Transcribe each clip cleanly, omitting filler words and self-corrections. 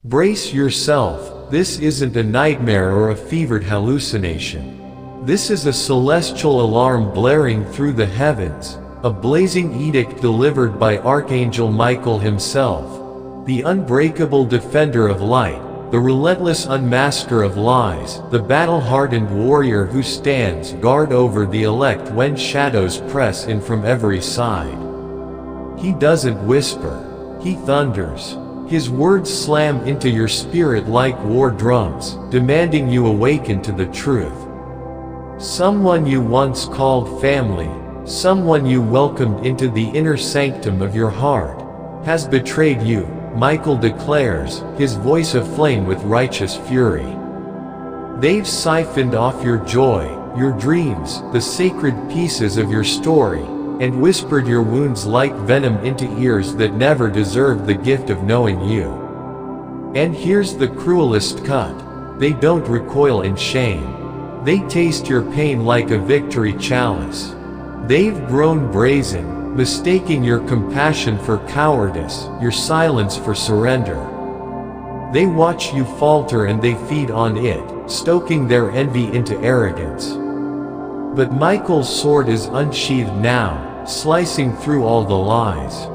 Brace yourself, this isn't a nightmare or a fevered hallucination. This is a celestial alarm blaring through the heavens, a blazing edict delivered by Archangel Michael himself, the unbreakable defender of light, the relentless unmasker of lies, the battle-hardened warrior who stands guard over the elect when shadows press in from every side. He doesn't whisper, he thunders. His words slam into your spirit like war drums, demanding you awaken to the truth. Someone you once called family, someone you welcomed into the inner sanctum of your heart, has betrayed you, Michael declares, his voice aflame with righteous fury. They've siphoned off your joy, your dreams, the sacred pieces of your story, and whispered your wounds like venom into ears that never deserved the gift of knowing you. And here's the cruelest cut. They don't recoil in shame. They taste your pain like a victory chalice. They've grown brazen, mistaking your compassion for cowardice, your silence for surrender. They watch you falter and they feed on it, stoking their envy into arrogance. But Michael's sword is unsheathed now, slicing through all the lies.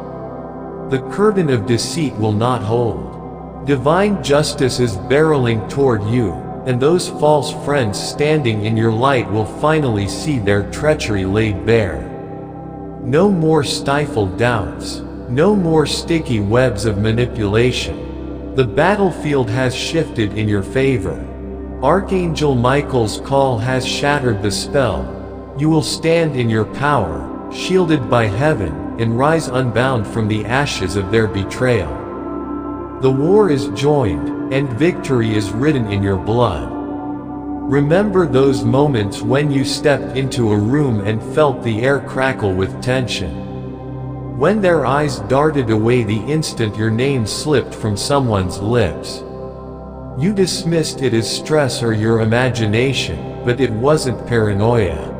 The curtain of deceit will not hold. Divine justice is barreling toward you, and those false friends standing in your light will finally see their treachery laid bare. No more stifled doubts. No more sticky webs of manipulation. The battlefield has shifted in your favor. Archangel Michael's call has shattered the spell. You will stand in your power, shielded by heaven, and rise unbound from the ashes of their betrayal. The war is joined, and victory is written in your blood. Remember those moments when you stepped into a room and felt the air crackle with tension. When their eyes darted away the instant your name slipped from someone's lips. You dismissed it as stress or your imagination, but it wasn't paranoia.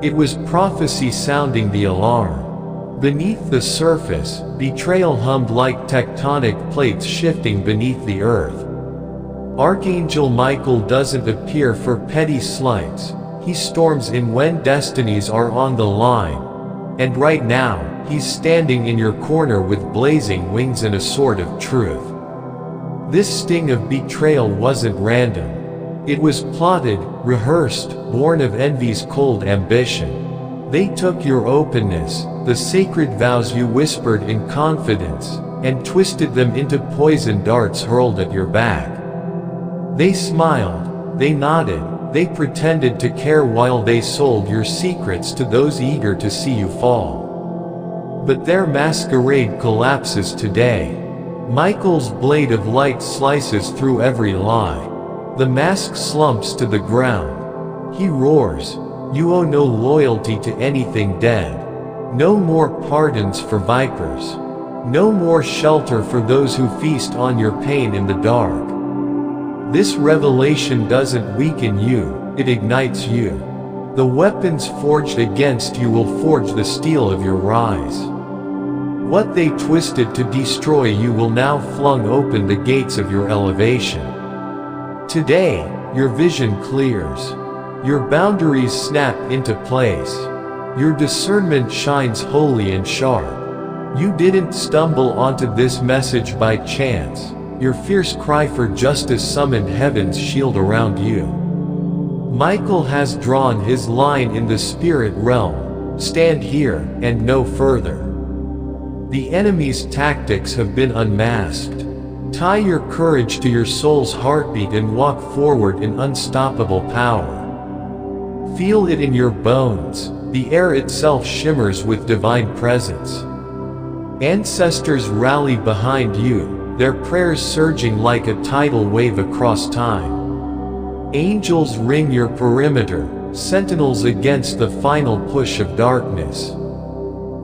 It was prophecy sounding the alarm. Beneath the surface, betrayal hummed like tectonic plates shifting beneath the earth. Archangel Michael doesn't appear for petty slights. He storms in when destinies are on the line. And right now, he's standing in your corner with blazing wings and a sword of truth. This sting of betrayal wasn't random. It was plotted, rehearsed, born of envy's cold ambition. They took your openness, the sacred vows you whispered in confidence, and twisted them into poison darts hurled at your back. They smiled, they nodded, they pretended to care while they sold your secrets to those eager to see you fall. But their masquerade collapses today. Michael's blade of light slices through every lie. The mask slumps to the ground. He roars, "You owe no loyalty to anything dead. No more pardons for vipers. No more shelter for those who feast on your pain in the dark." This revelation doesn't weaken you, it ignites you. The weapons forged against you will forge the steel of your rise. What they twisted to destroy you will now flung open the gates of your elevation. Today, your vision clears. Your boundaries snap into place. Your discernment shines holy and sharp. You didn't stumble onto this message by chance. Your fierce cry for justice summoned heaven's shield around you. Michael has drawn his line in the spirit realm. Stand here, and no further. The enemy's tactics have been unmasked. Tie your courage to your soul's heartbeat and walk forward in unstoppable power. Feel it in your bones. The air itself shimmers with divine presence. Ancestors rally behind you, their prayers surging like a tidal wave across time. Angels ring your perimeter, sentinels against the final push of darkness.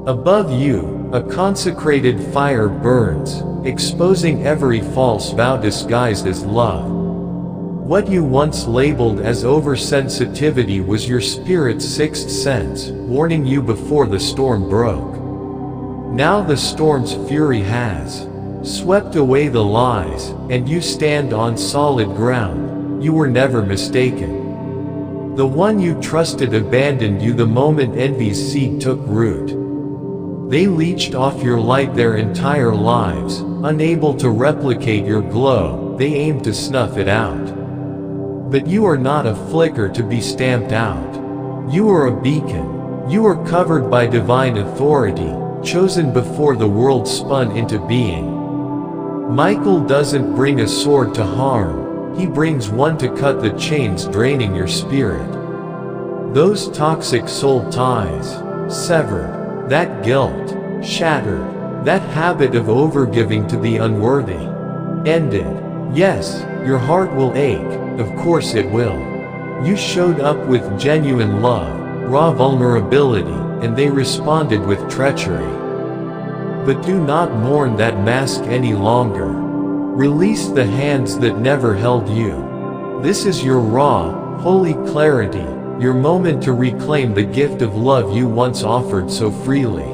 Above you, a consecrated fire burns, exposing every false vow disguised as love. What you once labeled as oversensitivity was your spirit's sixth sense, warning you before the storm broke. Now the storm's fury has swept away the lies, and you stand on solid ground. You were never mistaken. The one you trusted abandoned you the moment envy's seed took root. They leached off your light their entire lives, unable to replicate your glow. They aimed to snuff it out. But you are not a flicker to be stamped out. You are a beacon. You are covered by divine authority, chosen before the world spun into being. Michael doesn't bring a sword to harm, he brings one to cut the chains draining your spirit. Those toxic soul ties, severed, that guilt, shattered, that habit of overgiving to the unworthy, ended. Yes, your heart will ache, of course it will. You showed up with genuine love, raw vulnerability, and they responded with treachery. But do not mourn that mask any longer. Release the hands that never held you. This is your raw, holy clarity, your moment to reclaim the gift of love you once offered so freely.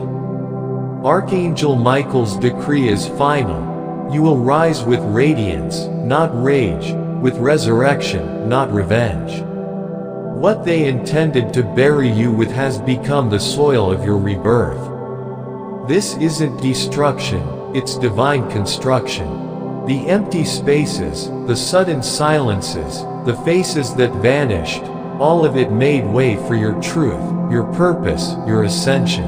Archangel Michael's decree is final. You will rise with radiance, not rage, with resurrection, not revenge. What they intended to bury you with has become the soil of your rebirth. This isn't destruction, it's divine construction. The empty spaces, the sudden silences, the faces that vanished, all of it made way for your truth, your purpose, your ascension.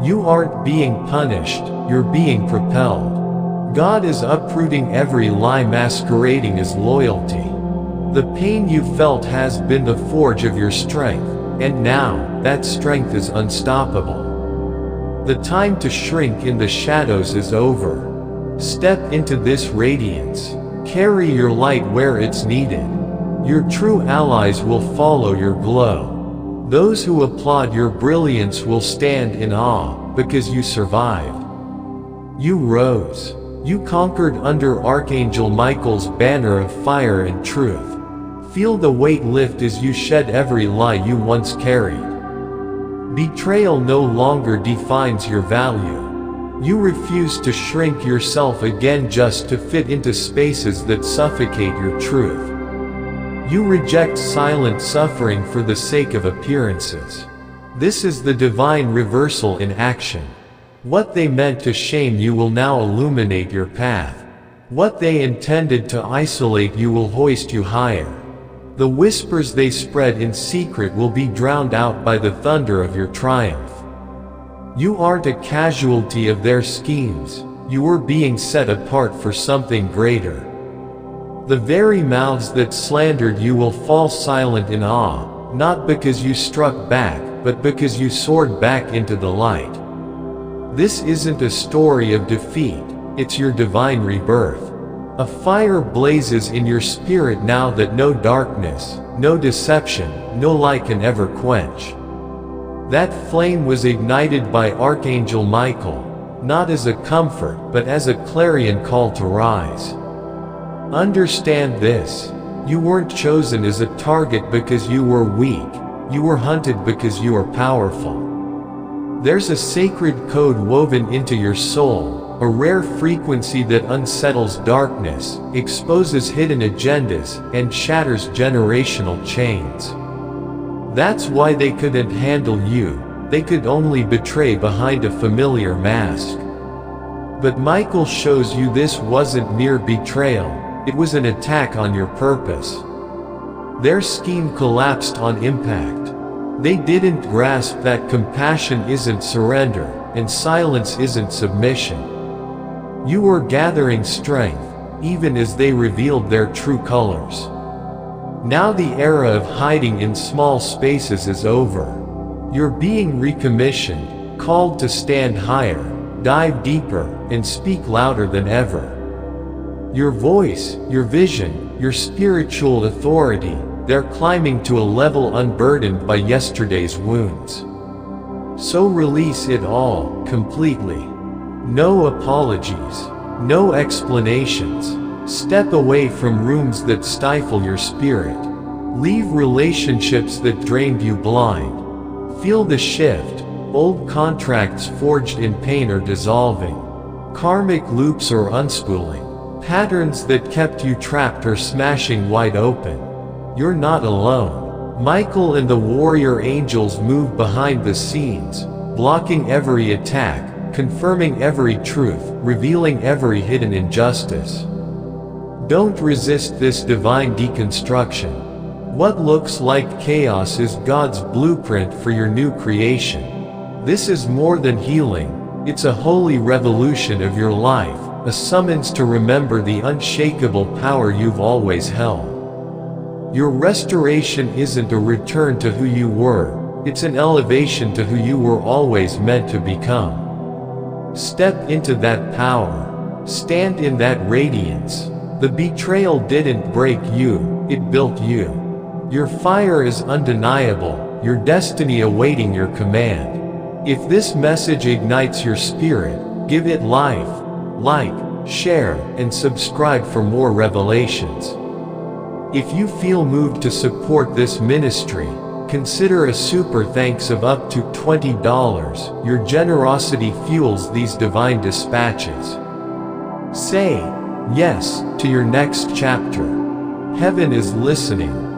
You aren't being punished, you're being propelled. God is uprooting every lie masquerading as loyalty. The pain you felt has been the forge of your strength, and now, that strength is unstoppable. The time to shrink in the shadows is over. Step into this radiance. Carry your light where it's needed. Your true allies will follow your glow. Those who applaud your brilliance will stand in awe, because you survived. You rose. You conquered under Archangel Michael's banner of fire and truth. Feel the weight lift as you shed every lie you once carried. Betrayal no longer defines your value. You refuse to shrink yourself again just to fit into spaces that suffocate your truth. You reject silent suffering for the sake of appearances. This is the divine reversal in action. What they meant to shame you will now illuminate your path. What they intended to isolate you will hoist you higher. The whispers they spread in secret will be drowned out by the thunder of your triumph. You aren't a casualty of their schemes, you were being set apart for something greater. The very mouths that slandered you will fall silent in awe, not because you struck back, but because you soared back into the light. This isn't a story of defeat, it's your divine rebirth. A fire blazes in your spirit now that no darkness, no deception, no lie can ever quench. That flame was ignited by Archangel Michael, not as a comfort, but as a clarion call to rise. Understand this, you weren't chosen as a target because you were weak, you were hunted because you are powerful. There's a sacred code woven into your soul, a rare frequency that unsettles darkness, exposes hidden agendas, and shatters generational chains. That's why they couldn't handle you, they could only betray behind a familiar mask. But Michael shows you this wasn't mere betrayal, it was an attack on your purpose. Their scheme collapsed on impact. They didn't grasp that compassion isn't surrender, and silence isn't submission. You were gathering strength, even as they revealed their true colors. Now the era of hiding in small spaces is over. You're being recommissioned, called to stand higher, dive deeper, and speak louder than ever. Your voice, your vision, your spiritual authority, they're climbing to a level unburdened by yesterday's wounds. So release it all, completely. No apologies, no explanations. Step away from rooms that stifle your spirit. Leave relationships that drained you blind. Feel the shift, old contracts forged in pain are dissolving. Karmic loops or unspooling. Patterns that kept you trapped are smashing wide open. You're not alone. Michael and the warrior angels move behind the scenes, blocking every attack, confirming every truth, revealing every hidden injustice. Don't resist this divine deconstruction. What looks like chaos is God's blueprint for your new creation. This is more than healing, it's a holy revolution of your life, a summons to remember the unshakable power you've always held. Your restoration isn't a return to who you were, it's an elevation to who you were always meant to become. Step into that power. Stand in that radiance. The betrayal didn't break you, it built you. Your fire is undeniable, your destiny awaiting your command. If this message ignites your spirit, give it life. Like, share, and subscribe for more revelations. If you feel moved to support this ministry, consider a super thanks of up to $20. Your generosity fuels these divine dispatches. Say yes to your next chapter. Heaven is listening.